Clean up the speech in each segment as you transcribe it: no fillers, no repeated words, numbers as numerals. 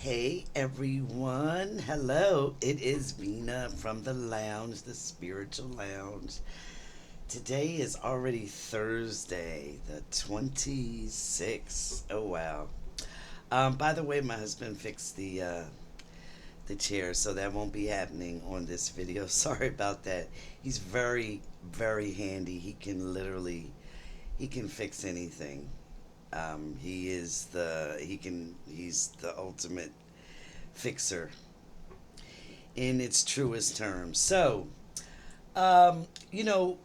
Hey everyone, hello. It is Vena from the lounge, the spiritual lounge. Today is already Thursday, the 26th. Oh wow. By the way, my husband fixed the chair, so that won't be happening on this video. Sorry about that. He's very handy. He can fix anything. He's the ultimate fixer in its truest terms. So, um, you know,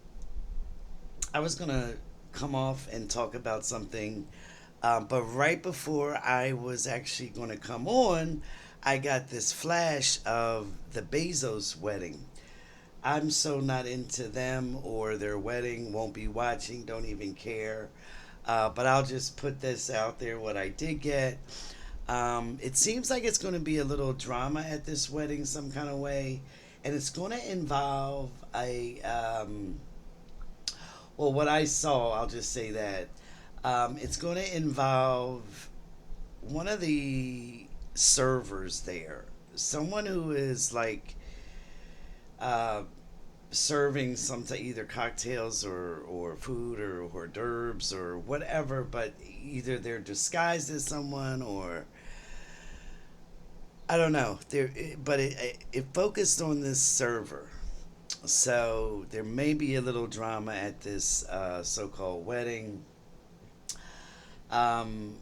I was gonna come off and talk about something, but right before I was actually gonna come on, I got this flash of the Bezos wedding. I'm so not into them or their wedding, won't be watching, don't even care. But I'll just put this out there what I did get. It seems like it's going to be a little drama at this wedding, some kind of way. And it's going to involve well, what I saw, I'll just say that. It's going to involve one of the servers there, someone who is like uh, serving either cocktails or food or hors d'oeuvres or whatever, but either they're disguised as someone or I don't know. It focused on this server, so there may be a little drama at this so-called wedding. Um,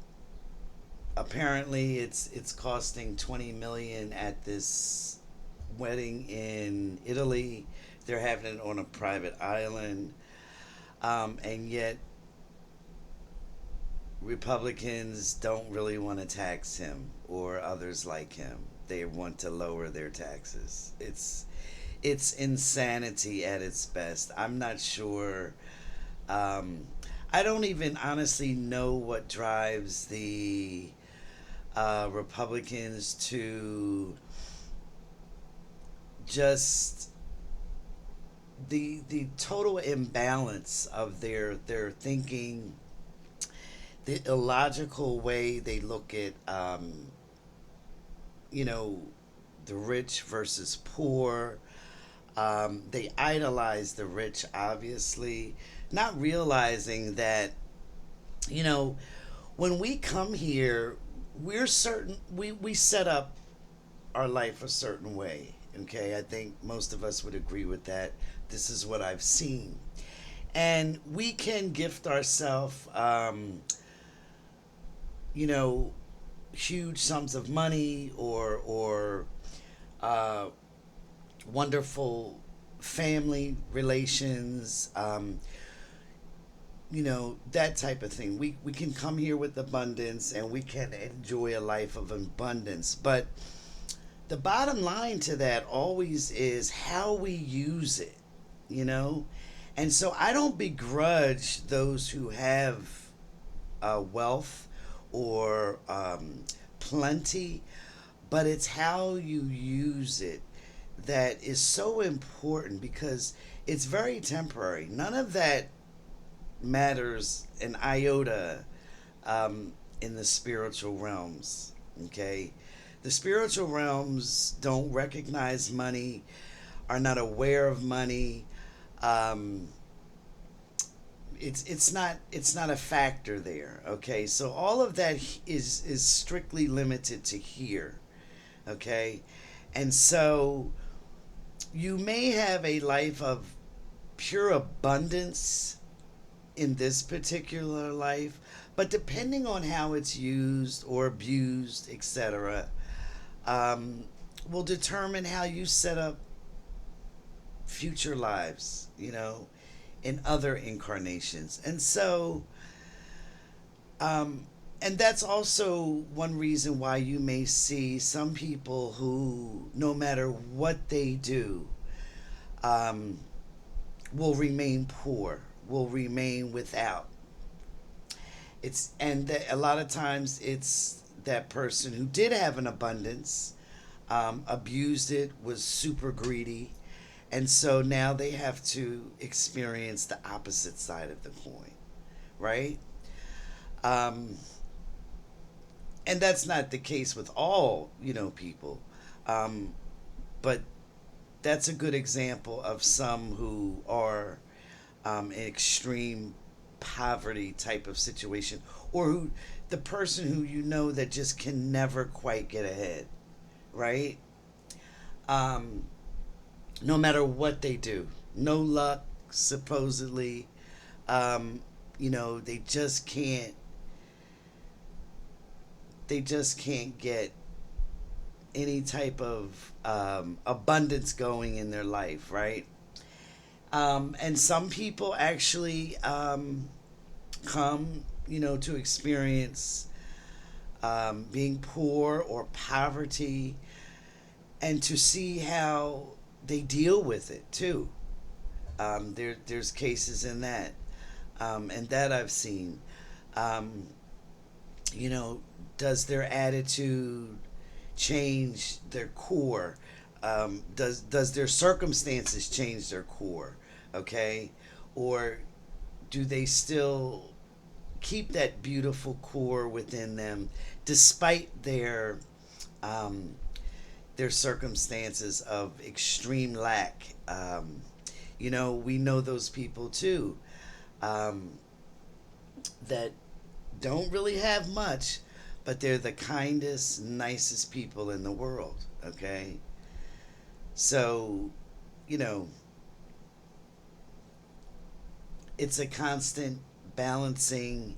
Apparently, it's costing 20 million at this wedding in Italy. They're having it on a private island, and yet Republicans don't really want to tax him or others like him. They want to lower their taxes. It's insanity at its best. I'm not sure. Um, I don't even honestly know what drives the Republicans to just the total imbalance of their thinking, the illogical way they look at you know the rich versus poor. They idolize the rich, obviously, not realizing that you know when we come here, we set up our life a certain way. Okay, I think most of us would agree with that. This is what I've seen, and we can gift ourselves, you know, huge sums of money or uh, wonderful family relations, that type of thing. We can come here with abundance and we can enjoy a life of abundance. But the bottom line to that always is how we use it, you know? And so I don't begrudge those who have wealth or plenty, but it's how you use it that is so important because it's very temporary. None of that matters an iota in the spiritual realms. Okay, the spiritual realms don't recognize money, are not aware of money. Um, it's not a factor there. Okay, so all of that is strictly limited to here. Okay, and so you may have a life of pure abundance in this particular life, but depending on how it's used or abused, etc., um, will determine how you set up future lives, in other incarnations. Um, and that's also one reason why you may see some people who, no matter what they do, um, will remain poor, will remain without. A lot of times it's that person who did have an abundance, abused it, was super greedy, and so now they have to experience the opposite side of the coin, right? Um, And that's not the case with all, people. Um, but that's a good example of some who are in extreme poverty type of situation, or who the person who that just can never quite get ahead, right? Um, no matter what they do, no luck, supposedly. Um, they just can't. They just can't get any type of abundance going in their life, right? And some people actually come, to experience being poor or poverty, and to see how they deal with it too. There's cases in that, and that I've seen. Um, you know, does their attitude change their core? Does their circumstances change their core? Okay, or do they still keep that beautiful core within them despite um, their circumstances of extreme lack? We know those people too, um, that don't really have much, but they're the kindest, nicest people in the world. Okay, so you know it's a constant balancing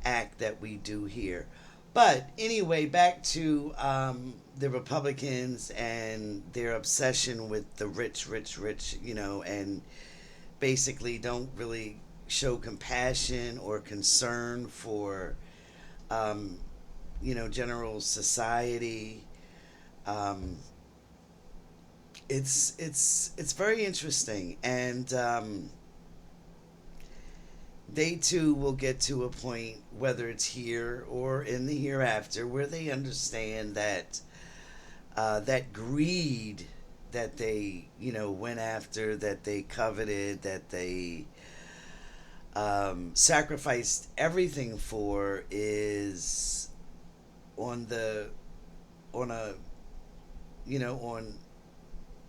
act that we do here. But anyway, back to the Republicans and their obsession with the rich, rich, rich, and basically don't really show compassion or concern for, um, general society. Um, it's very interesting, and they too will get to a point, whether it's here or in the hereafter, where they understand that that greed that they went after, that they coveted, that they sacrificed everything for, is on the on a on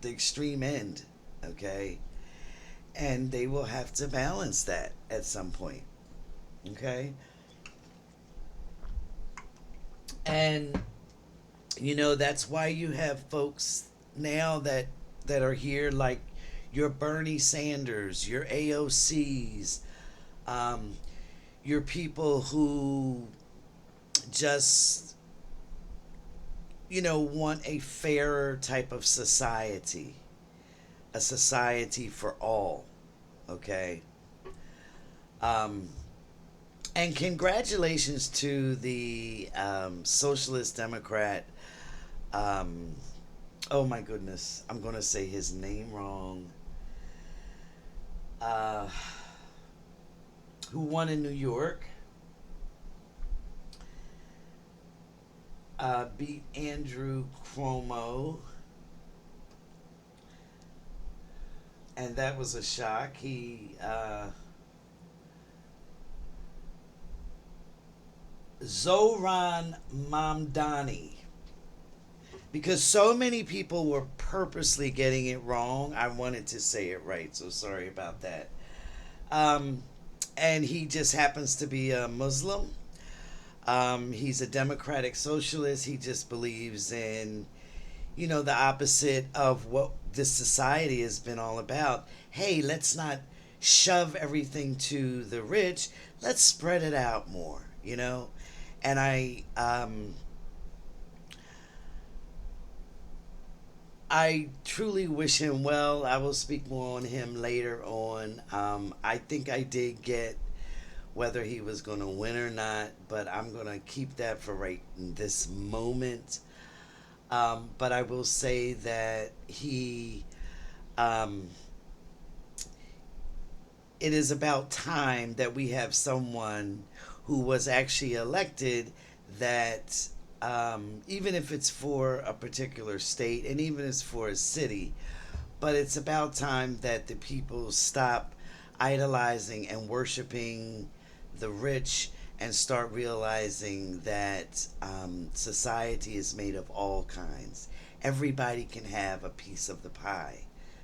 the extreme end. Okay, and they will have to balance that at some point. Okay, and that's why you have folks now that are here, like your Bernie Sanders, your AOCs, um, your people who just want a fairer type of society, a society for all. Okay. Um, and congratulations to the Socialist Democrat. Um, oh my goodness, I'm going to say his name wrong. Uh, who won in New York? Beat Andrew Cuomo, and that was a shock. He Zoran Mamdani, because so many people were purposely getting it wrong. I wanted to say it right, so sorry about that. Um, and he just happens to be a Muslim. He's a democratic socialist. He just believes in, the opposite of what this society has been all about. Hey, let's not shove everything to the rich. Let's spread it out more. And I truly wish him well. I will speak more on him later on. I think I did get whether he was going to win or not, but I'm going to keep that for right in this moment. But I will say that um, it is about time that we have someone who was actually elected, that even if it's for a particular state, and even if it's for a city, but it's about time that the people stop idolizing and worshiping the rich, and start realizing that society is made of all kinds. Everybody can have a piece of the pie,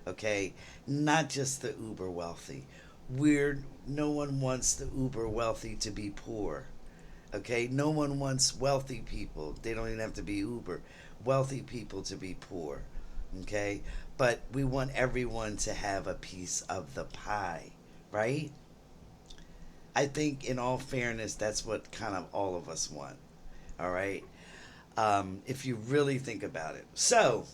okay? Not just the uber wealthy. No one wants the uber wealthy to be poor, okay? No one wants wealthy people. They don't even have to be uber wealthy people to be poor, okay? But we want everyone to have a piece of the pie, right? I think, in all fairness, that's what kind of all of us want. All right. If you really think about it. So,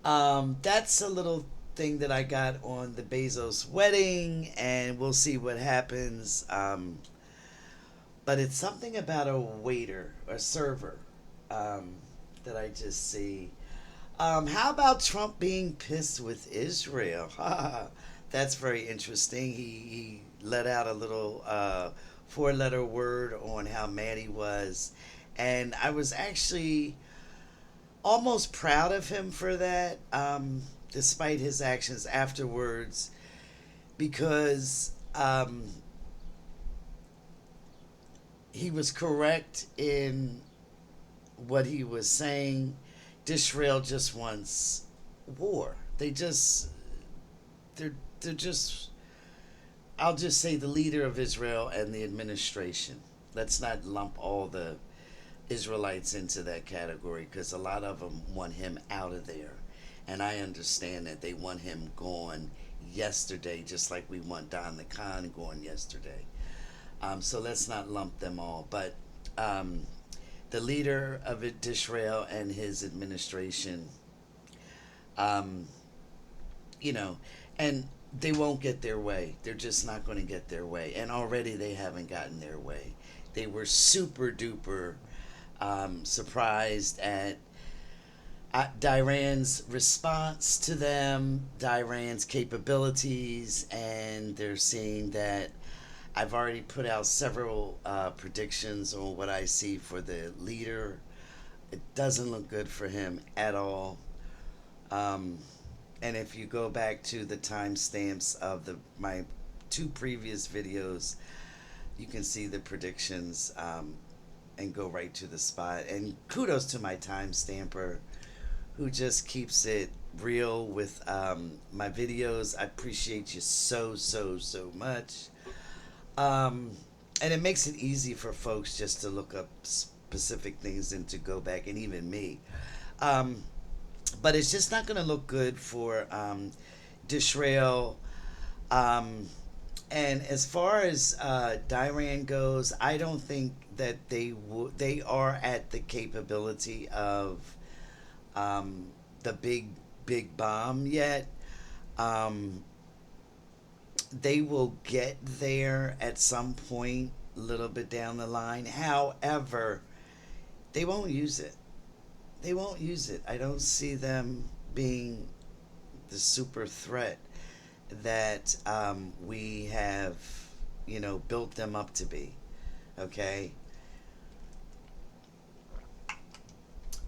that's a little thing that I got on the Bezos wedding, and we'll see what happens. But it's something about a waiter or server that I just see. How about Trump being pissed with Israel? That's very interesting. He let out a little four-letter word on how mad he was. And I was actually almost proud of him for that, despite his actions afterwards, because he was correct in what he was saying. Israel just wants war. They're just, I'll just say, the leader of Israel and the administration. Let's not lump all the Israelites into that category, because a lot of them want him out of there. And I understand that they want him gone yesterday, just like we want Don the Khan gone yesterday. So let's not lump them all. But the leader of Israel and his administration, um, you know, and they won't get their way. They're just not going to get their way. And already they haven't gotten their way. They were super duper surprised at Iran's response to them, Iran's capabilities, and they're seeing that I've already put out several predictions on what I see for the leader. It doesn't look good for him at all. Um, and if you go back to the timestamps of my two previous videos, you can see the predictions and go right to the spot. And kudos to my timestamper who just keeps it real with my videos. I appreciate you so much. And it makes it easy for folks just to look up specific things and to go back, and even me. Um, but it's just not going to look good for Disrael. Um, and as far as Iran goes, I don't think that they are at the capability of the big bomb yet. Um, they will get there at some point, a little bit down the line. However, they won't use it. They won't use it. I don't see them being the super threat that we have, built them up to be. Okay?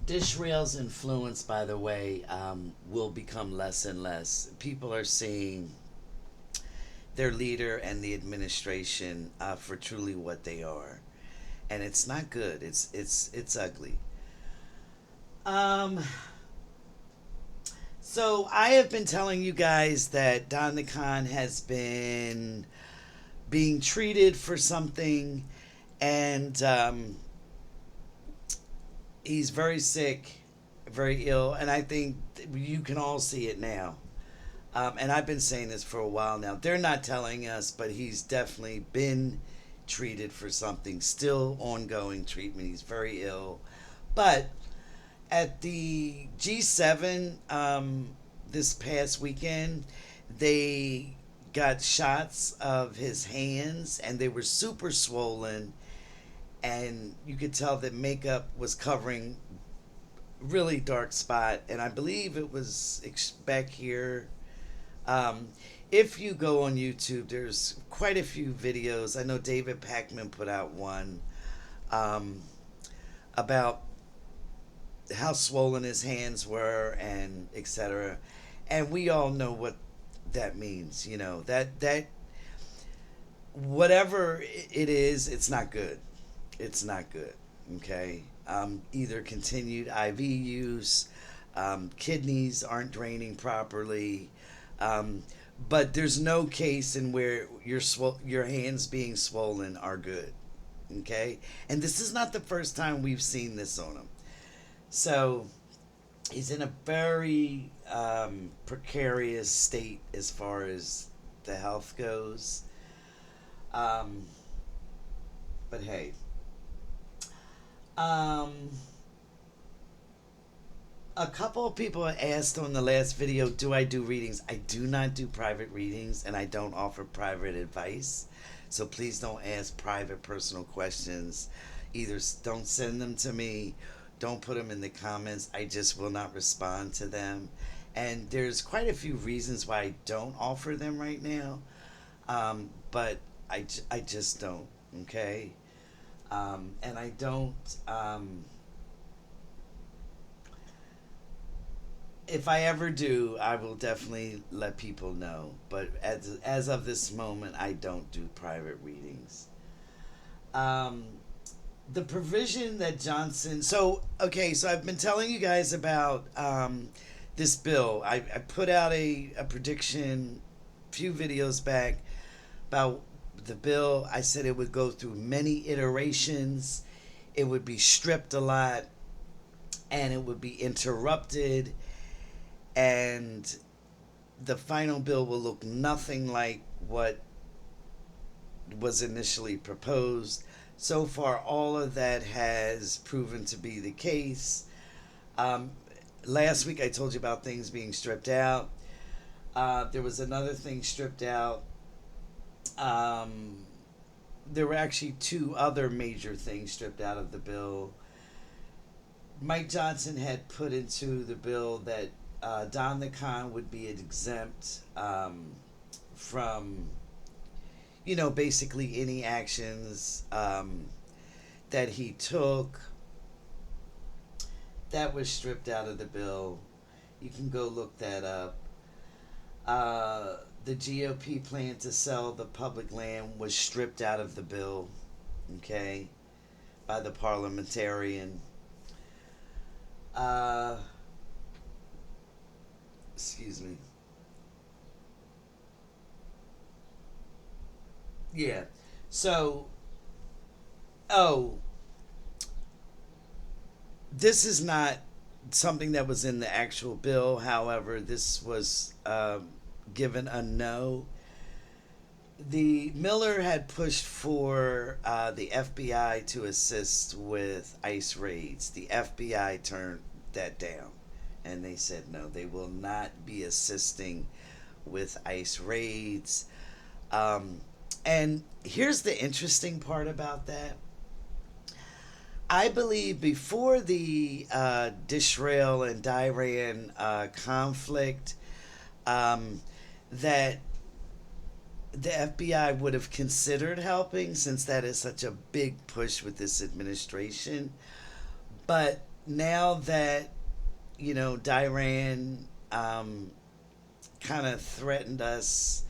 Israel's influence, by the way, will become less and less. People are seeing their leader and the administration for truly what they are, and it's not good. It's ugly. Um, so I have been telling you guys that Don the Khan has been being treated for something, and he's very sick, very ill, and I think you can all see it now. And I've been saying this for a while now. They're not telling us, but he's definitely been treated for something. Still ongoing treatment. He's very ill. But at the G7 this past weekend, they got shots of his hands, and they were super swollen. And you could tell that makeup was covering really dark spot. And I believe it was back here. If you go on YouTube, there's quite a few videos. I know David Packman put out one about how swollen his hands were and etc. – and we all know what that means. That, that, whatever it is, it's not good. It's not good. Okay. Either continued IV use, kidneys aren't draining properly, um, but there's no case in where your hands being swollen are good. Okay, and this is not the first time we've seen this on him. So he's in a very precarious state as far as the health goes. Um, but hey, um, a couple of people asked on the last video, do I do readings? I do not do private readings, and I don't offer private advice. So please don't ask private personal questions. Either don't send them to me, don't put them in the comments. I just will not respond to them. And there's quite a few reasons why I don't offer them right now. But I just don't. Okay. And I don't. If I ever do, I will definitely let people know. But as of this moment, I don't do private readings. Um, the provision that Johnson. So okay, so I've been telling you guys about this bill. I put out a prediction a few videos back about the bill. I said it would go through many iterations. It would be stripped a lot, and it would be interrupted, and the final bill will look nothing like what was initially proposed. So far, all of that has proven to be the case. Um, Last week, I told you about things being stripped out. There was another thing stripped out. Um, there were actually two other major things stripped out of the bill. Mike Johnson had put into the bill that Don the Con would be exempt from, basically any actions that he took. That was stripped out of the bill. You can go look that up. The GOP plan to sell the public land was stripped out of the bill, okay, by the parliamentarian. Uh, Excuse me. Yeah. So, oh, this is not something that was in the actual bill. However, this was given a no. The Miller had pushed for the FBI to assist with ICE raids. The FBI turned that down, and they said no, they will not be assisting with ICE raids. Um, and here's the interesting part about that. I believe before the Disrael and Diran conflict, um, that the FBI would have considered helping, since that is such a big push with this administration. But now that, Diran kind of threatened us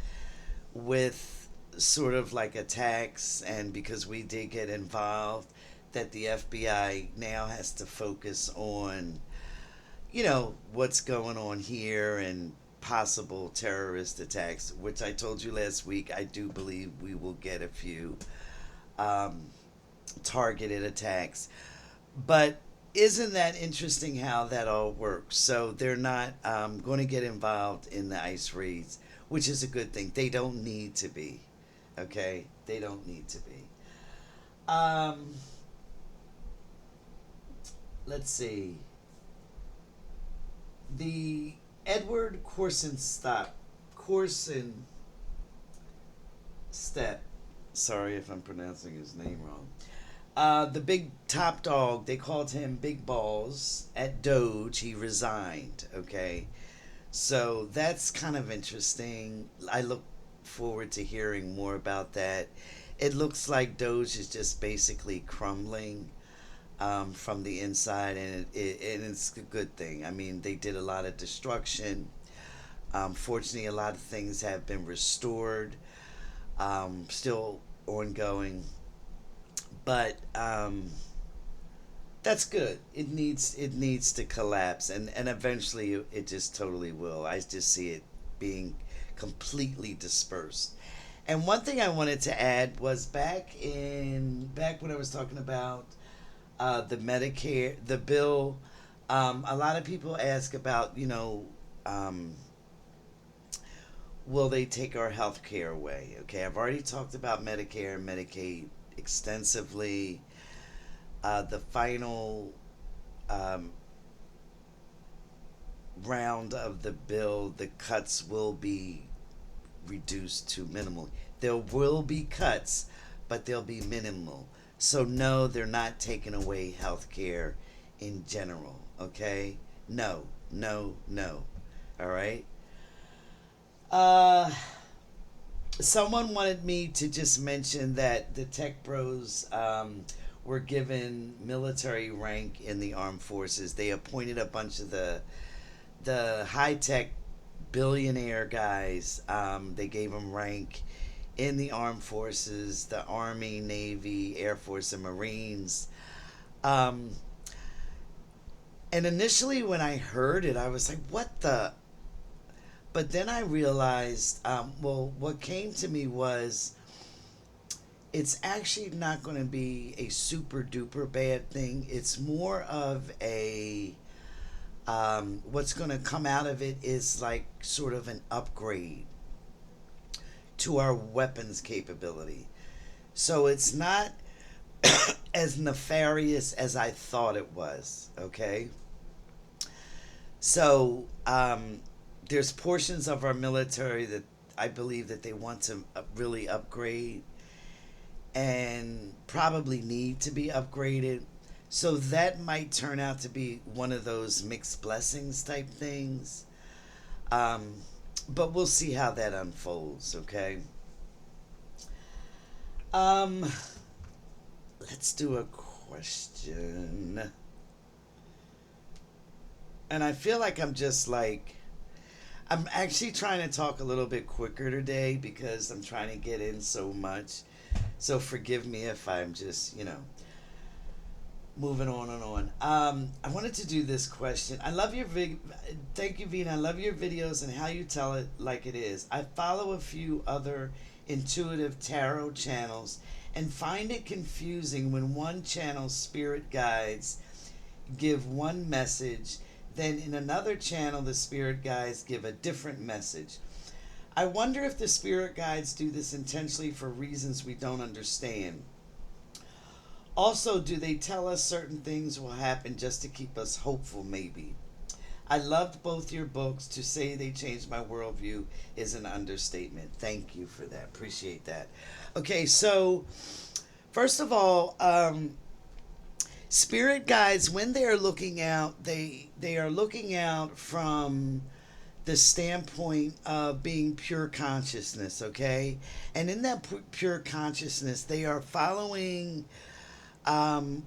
with sort of like attacks, and because we did get involved, that the FBI now has to focus on, what's going on here and possible terrorist attacks, which I told you last week. I do believe we will get a few um, targeted attacks. But isn't that interesting how that all works? So they're not going to get involved in the ICE raids, which is a good thing. They don't need to be. Okay? They don't need to be. Um, let's see. The Edward Corson Step. Sorry if I'm pronouncing his name wrong. The big top dog, they called him Big Balls at Doge. He resigned. Okay, so that's kind of interesting. I look forward to hearing more about that. It looks like Doge is just basically crumbling from the inside, and and it's a good thing. I mean, they did a lot of destruction. Fortunately, a lot of things have been restored. still ongoing, but that's good. It needs to collapse, and eventually it just totally will. I just see it being completely dispersed. And one thing I wanted to add was back when I was talking about the Medicare, the bill. A lot of people ask about, um, will they take our health care away? Okay, I've already talked about Medicare and Medicaid extensively. The final um, round of the bill, the cuts will be reduced to minimal. There will be cuts, but they'll be minimal. So no, they're not taking away health care in general. Okay? No, no, no. All right? Uh, Someone wanted me to just mention that the Tech Bros were given military rank in the armed forces. They appointed a bunch of the high tech billionaire guys. They gave them rank in the armed forces, the Army, Navy, Air Force, and Marines. Um, and initially, when I heard it, I was like, "What the?" But then I realized, well, what came to me was it's actually not going to be a super duper bad thing. It's more of a what's going to come out of it is like sort of an upgrade to our weapons capability. So it's not as nefarious as I thought it was. Okay, so there's portions of our military that I believe that they want to really upgrade and probably need to be upgraded. So that might turn out to be one of those mixed blessings type things. Um, but we'll see how that unfolds, okay? Um, let's do a question. And I feel like I'm actually trying to talk a little bit quicker today because I'm trying to get in so much. So forgive me if I'm just, moving on and on. I wanted to do this question. I love your Thank you, Vina. I love your videos and how you tell it like it is. I follow a few other intuitive tarot channels and find it confusing when one channel's spirit guides give one message, then in another channel the spirit guides give a different message. I wonder if the spirit guides do this intentionally for reasons we don't understand. Also, do they tell us certain things will happen just to keep us hopeful, maybe? I loved both your books. To say they changed my worldview is an understatement. Thank you for that. Appreciate that. Okay, so first of all, spirit guides, when they are looking out, they are looking out from the standpoint of being pure consciousness, okay? And in that pure consciousness, they are following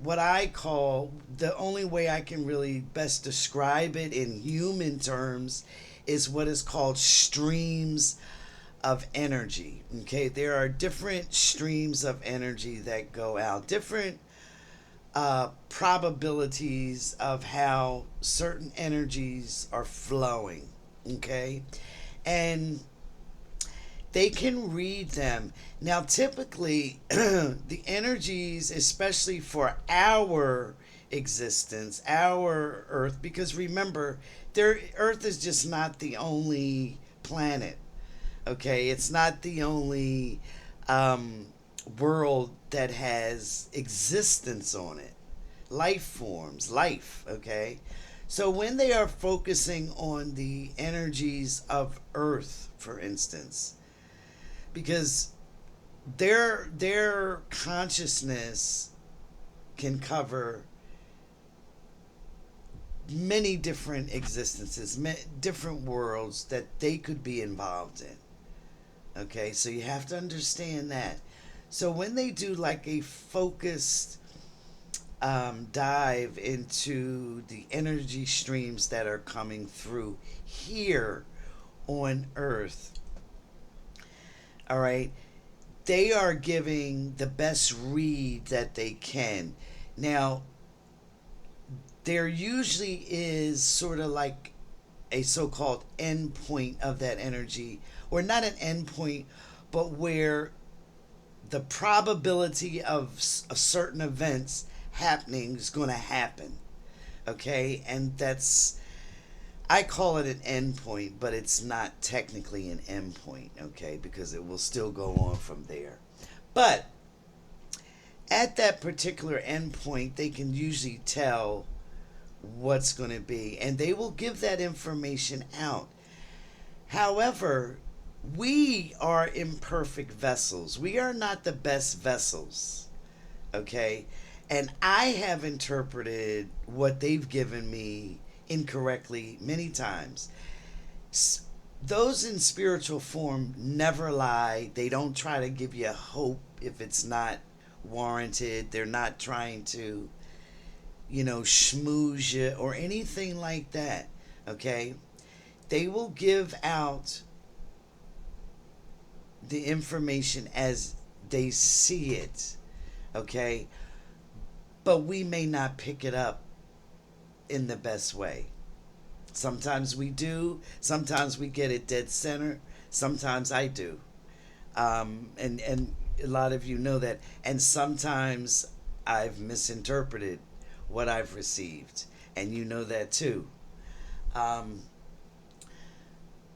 what I call, the only way I can really best describe it in human terms is what is called streams of energy. Okay, there are different streams of energy that go out, different probabilities of how certain energies are flowing. Okay, and they can read them. Now, typically, the energies, especially for our existence, our Earth, because remember, Earth is just not the only planet. Okay, it's not the only um, world that has existence on it. Life forms, life. Okay, so when they are focusing on the energies of Earth, for instance, because their consciousness can cover many different existences, different worlds that they could be involved in. Okay, so you have to understand that. So when they do like a focused dive into the energy streams that are coming through here on Earth, all right, they are giving the best read that they can. Now, there usually is sort of like a so-called endpoint of that energy, or not an endpoint, but where the probability of certain events happening is going to happen. Okay, and that's, I call it an endpoint, but it's not technically an endpoint. Okay, because it will still go on from there. But at that particular endpoint, they can usually tell what's going to be, and they will give that information out. However, we are imperfect vessels. We are not the best vessels, okay? And I have interpreted what they've given me incorrectly many times. Those in spiritual form never lie. They don't try to give you hope if it's not warranted. They're not trying to, schmooze you or anything like that, okay? They will give out the information as they see it, okay? But we may not pick it up in the best way. Sometimes we do, sometimes we get it dead center, sometimes I do. And a lot of you know that. And sometimes I've misinterpreted what I've received, and you know that too. Um,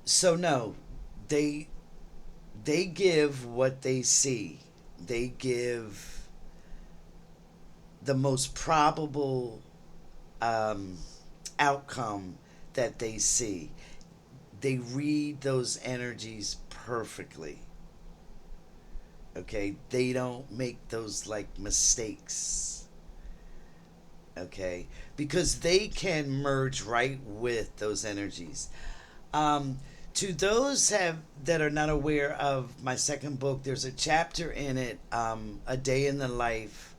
so no, they they give what they see. They give the most probable um, outcome that they see. They read those energies perfectly. Okay, they don't make those like mistakes. Okay, because they can merge right with those energies. Um, to those have that are not aware of my second book, there's a chapter in it, a day in the life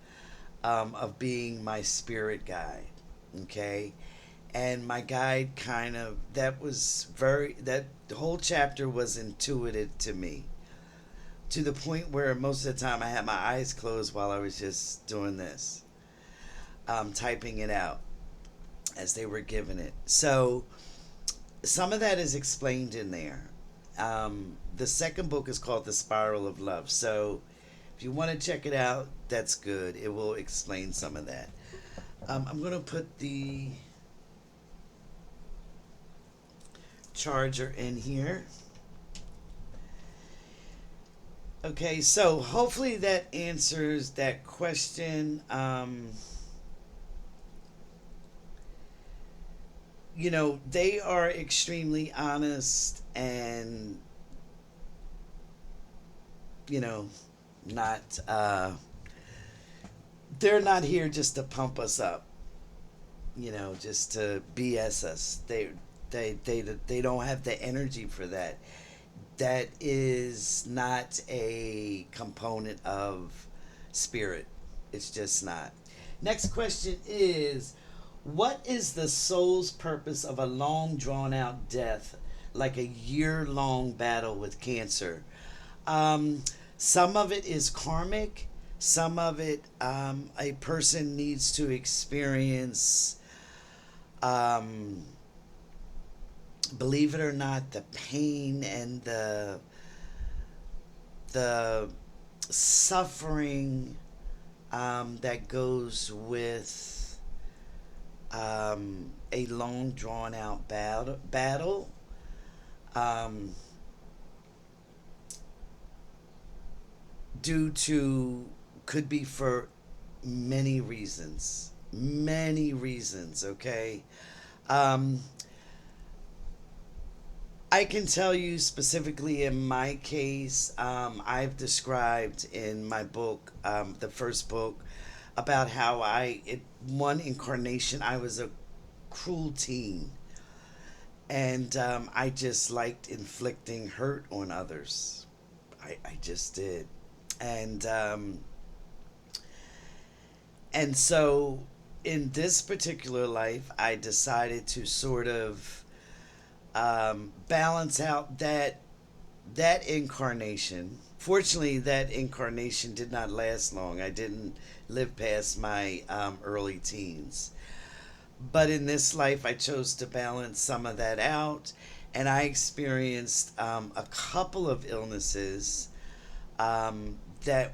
of being my spirit guide. Okay, and my guide kind of that the whole chapter was intuitive to me, to the point where most of the time I had my eyes closed while I was just doing this, typing it out as they were giving it. So some of that is explained in there. The second book is called The Spiral of Love. So if you want to check it out, that's good. It will explain some of that. I'm going to put the charger in here. Okay, so hopefully that answers that question. They are extremely honest and, you know, not, they're not here just to pump us up, just to BS us. They don't have the energy for that. That is not a component of spirit. It's just not. Next question is, what is the soul's purpose of a long drawn out death, like a year-long battle with cancer? Some of it is karmic. Some of it, a person needs to experience, believe it or not, the pain and the suffering that goes with a long drawn out battle. Um, Due to, could be for many reasons. Many reasons, okay? Um, I can tell you specifically in my case, I've described in my book, the first book, about how one incarnation, I was a cruel teen. And I just liked inflicting hurt on others. I just did. And so in this particular life, I decided to sort of balance out that that incarnation, fortunately, that incarnation did not last long. I didn't live past my early teens. But in this life, I chose to balance some of that out. And I experienced a couple of illnesses that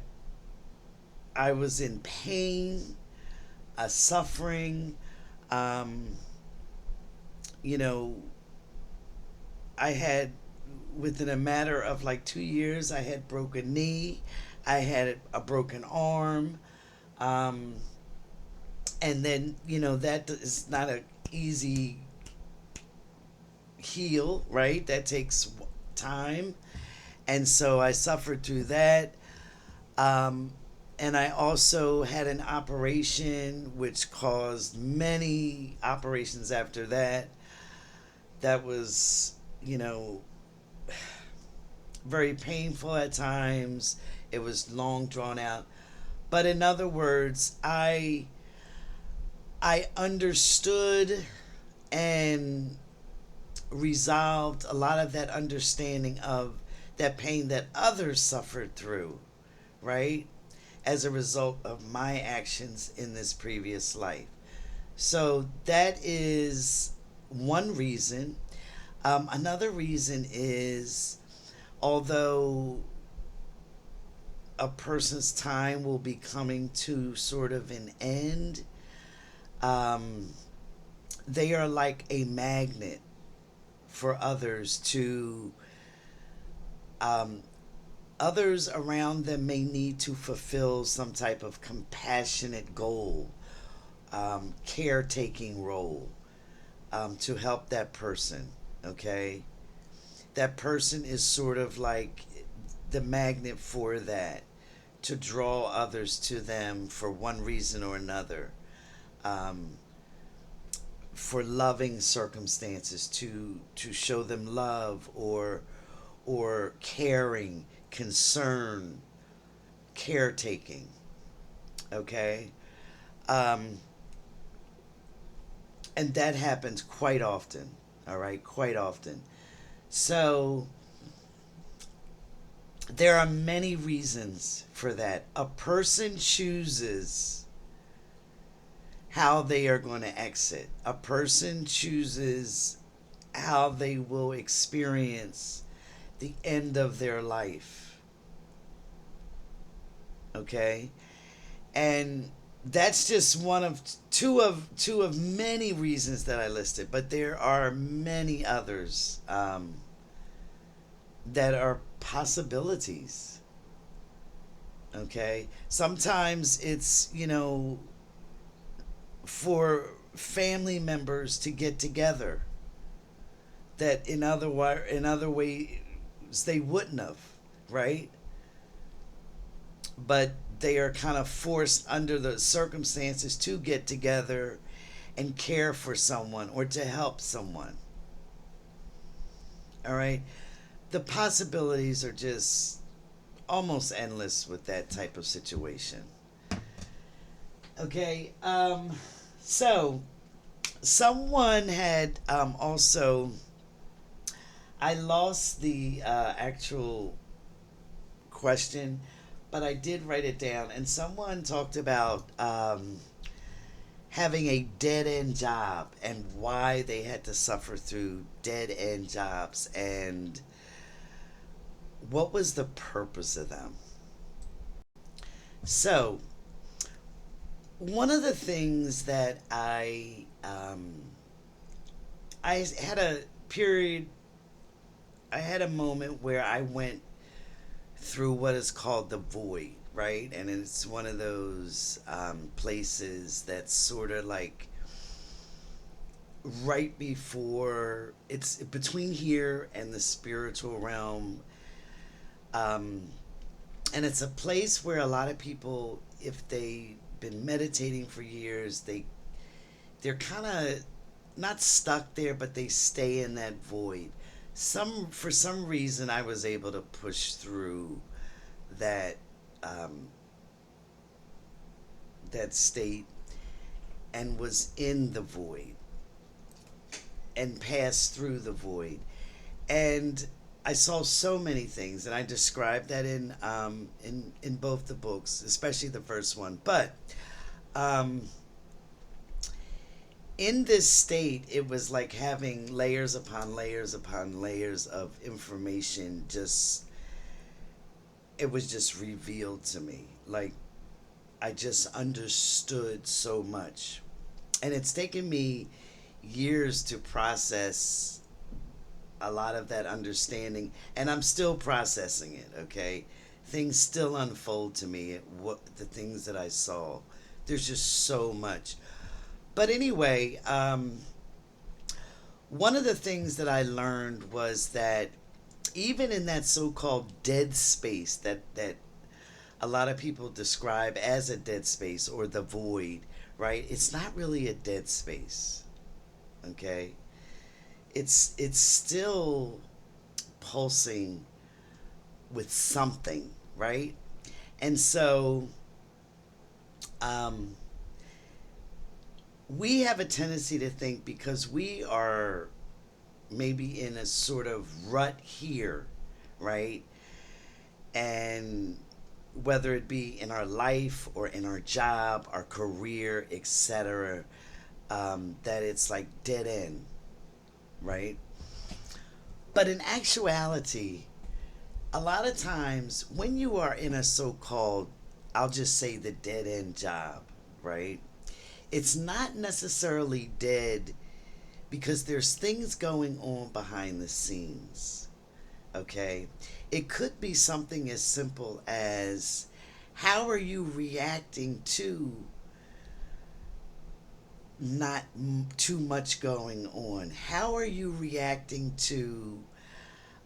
I was in pain, suffering. Um, you know, I had, within a matter of like 2 years, I had broken knee, I had a broken arm, um, and then that is not a easy heal, right? That takes time, and so I suffered through that. Um, and I also had an operation which caused many operations after that. That was, you know, very painful at times. It was long drawn out. But in other words, I understood and resolved a lot of that understanding of that pain that others suffered through, right? As a result of my actions in this previous life. So that is one reason. Another reason is, although a person's time will be coming to sort of an end, um, they are like a magnet for others to, um, others around them may need to fulfill some type of compassionate goal, caretaking role, to help that person. Okay, that person is sort of like the magnet for that, to draw others to them for one reason or another, um, for loving circumstances, to show them love, or caring, concern, caretaking. Okay, um, and that happens quite often. All right, quite often. So there are many reasons for that. A person chooses how they are going to exit. A person chooses how they will experience the end of their life. Okay? And that's just one of two of many reasons that I listed, but there are many others, that are possibilities. Okay, sometimes it's for family members to get together that in other ways they wouldn't have, right? But they are kind of forced under the circumstances to get together and care for someone or to help someone. All right, the possibilities are just almost endless with that type of situation. Okay, so someone had, also, I lost the actual question, but I did write it down, and someone talked about having a dead end job and why they had to suffer through dead end jobs and what was the purpose of them. So, one of the things that I had a period, I had a moment where I went through what is called the void, right? And it's one of those places that's sort of like right before, it's between here and the spiritual realm. Um, and it's a place where a lot of people, if they've been meditating for years, they're kind of not stuck there, but they stay in that void. For some reason, I was able to push through that, um, that state, and was in the void and passed through the void. And I saw so many things, and I described that in both the books, especially the first one. But um, in this state, it was like having layers upon layers upon layers of information. Just it was just revealed to me. Like I just understood so much, and it's taken me years to process a lot of that understanding, and I'm still processing it. Okay, things still unfold to me. What the things that I saw, there's just so much. But anyway, one of the things that I learned was that even in that so-called dead space that a lot of people describe as a dead space or the void, right? It's not really a dead space. Okay, it's still pulsing with something, right? And so um, we have a tendency to think because we are maybe in a sort of rut here, right? And whether it be in our life or in our job, our career, etc., that it's like dead end, right? But in actuality, a lot of times when you are in a so called, I'll just say the dead end job, right? It's not necessarily dead because there's things going on behind the scenes, okay? It could be something as simple as how are you reacting to not too much going on? How are you reacting to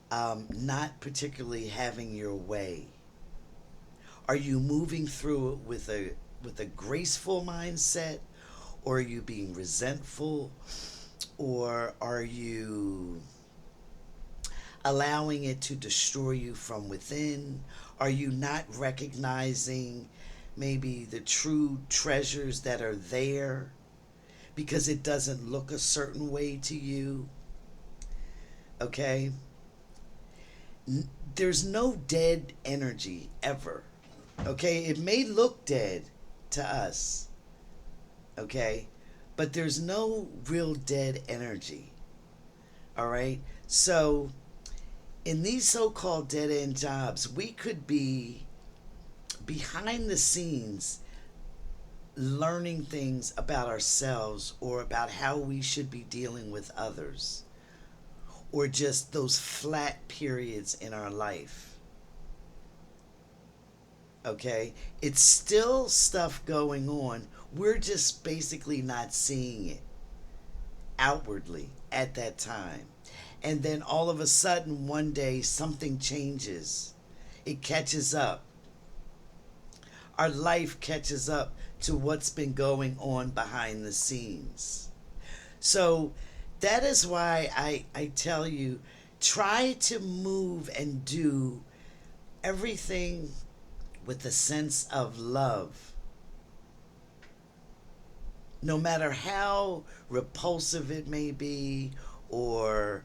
not particularly having your way? Are you moving through it with a graceful mindset, or are you being resentful, or are you allowing it to destroy you from within? Are you not recognizing maybe the true treasures that are there because it doesn't look a certain way to you? Okay? There's no dead energy ever. Okay? It may look dead to us. Okay? But there's no real dead energy. All right? So, in these so called dead end jobs, we could be behind the scenes learning things about ourselves or about how we should be dealing with others or just those flat periods in our life. Okay? It's still stuff going on. We're just basically not seeing it outwardly at that time. And then all of a sudden, one day, something changes. It catches up. Our life catches up to what's been going on behind the scenes. So that is why I tell you try to move and do everything with a sense of love. No matter how repulsive it may be or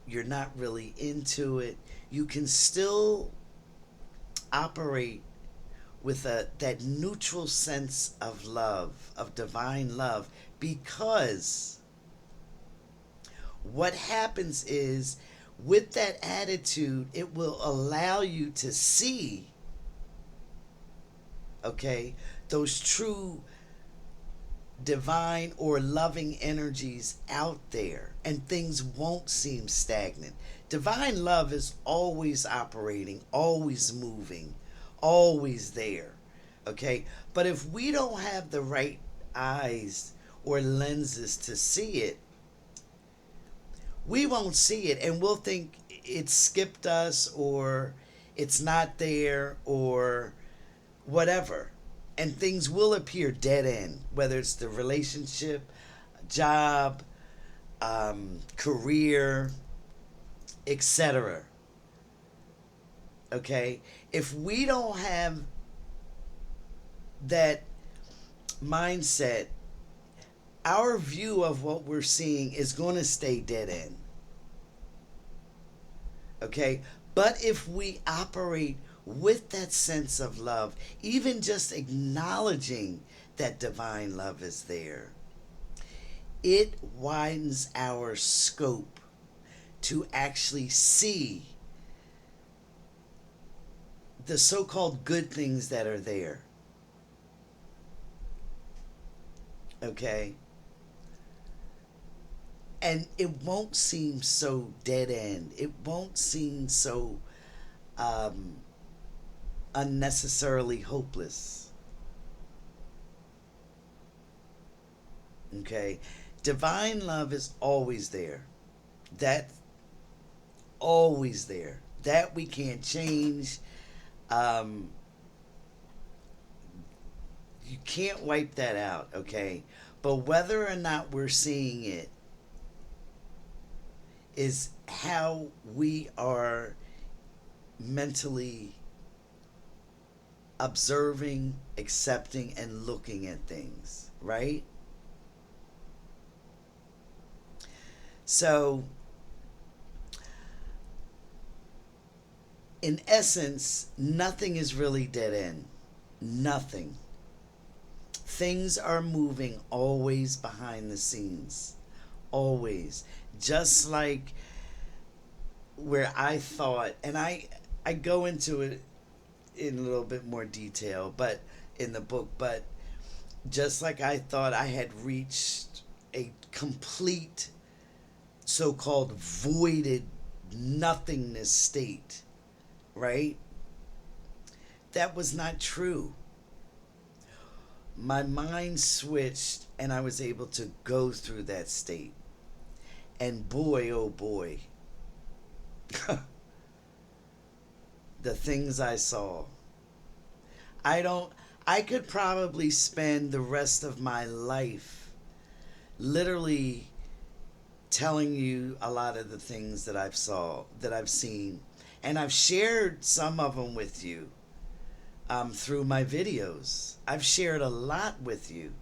you're not really into it, you can still operate with that neutral sense of love, of divine love, because what happens is with that attitude, it will allow you to see, okay, those true divine or loving energies out there, and things won't seem stagnant. Divine love is always operating, always moving, always there. Okay? But if we don't have the right eyes or lenses to see it, we won't see it and we'll think it skipped us or it's not there or whatever. And things will appear dead end, whether it's the relationship, job, career, etc. Okay? If we don't have that mindset, our view of what we're seeing is going to stay dead end. Okay? But if we operate with that sense of love, even just acknowledging that divine love is there, it widens our scope to actually see the so called good things that are there. Okay? And it won't seem so dead end. It won't seem so um, unnecessarily hopeless. Okay? Divine love is always there. That's always there. That we can't change. Um, you can't wipe that out, okay? But whether or not we're seeing it is how we are mentally observing, accepting, and looking at things, right? So, in essence, nothing is really dead end. Nothing. Things are moving always behind the scenes. Always. Just like where I thought, and I go into it in a little bit more detail, but in the book, but just like I thought I had reached a complete so-called voided nothingness state, right? That was not true. My mind switched and I was able to go through that state. And boy, oh boy, the things I saw. I don't, I could probably spend the rest of my life literally telling you a lot of the things that that I've seen. And I've shared some of them with you through my videos. I've shared a lot with you.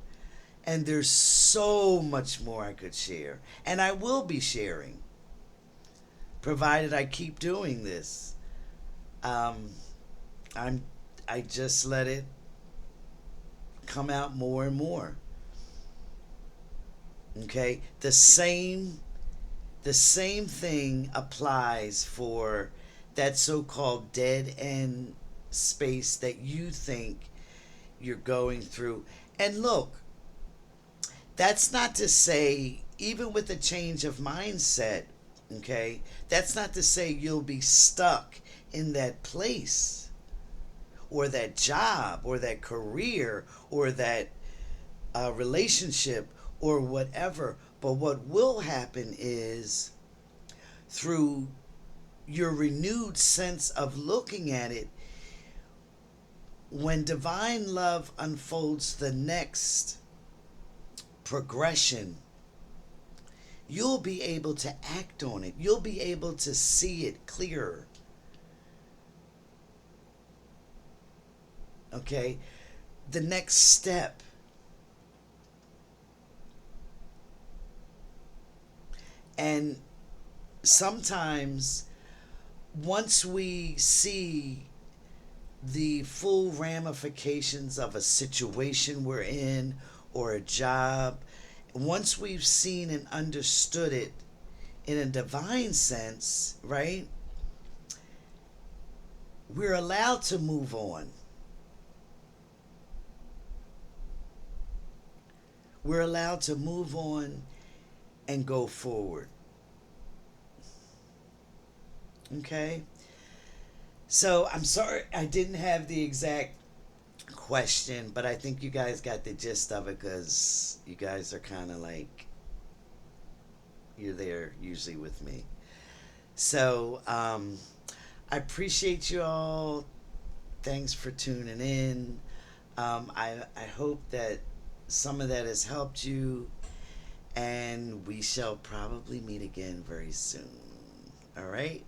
And there's so much more I could share. And I will be sharing, provided I keep doing this. Um, I'm I just let it come out more and more. Okay? The same thing applies for that so-called dead end space that you think you're going through. And look, that's not to say, even with a change of mindset, okay, that's not to say you'll be stuck in that place or that job or that career or that relationship or whatever. But what will happen is through your renewed sense of looking at it, when divine love unfolds the next progression, you'll be able to act on it. You'll be able to see it clearer. Okay? The next step. And sometimes, once we see the full ramifications of a situation we're in or a job, once we've seen and understood it in a divine sense, right? We're allowed to move on. We're allowed to move on and go forward. Okay? So I'm sorry I didn't have the exact question, but I think you guys got the gist of it because you guys are kind of like, you're there usually with me. So I appreciate you all. Thanks for tuning in. I hope that some of that has helped you, and we shall probably meet again very soon. All right?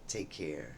Take care.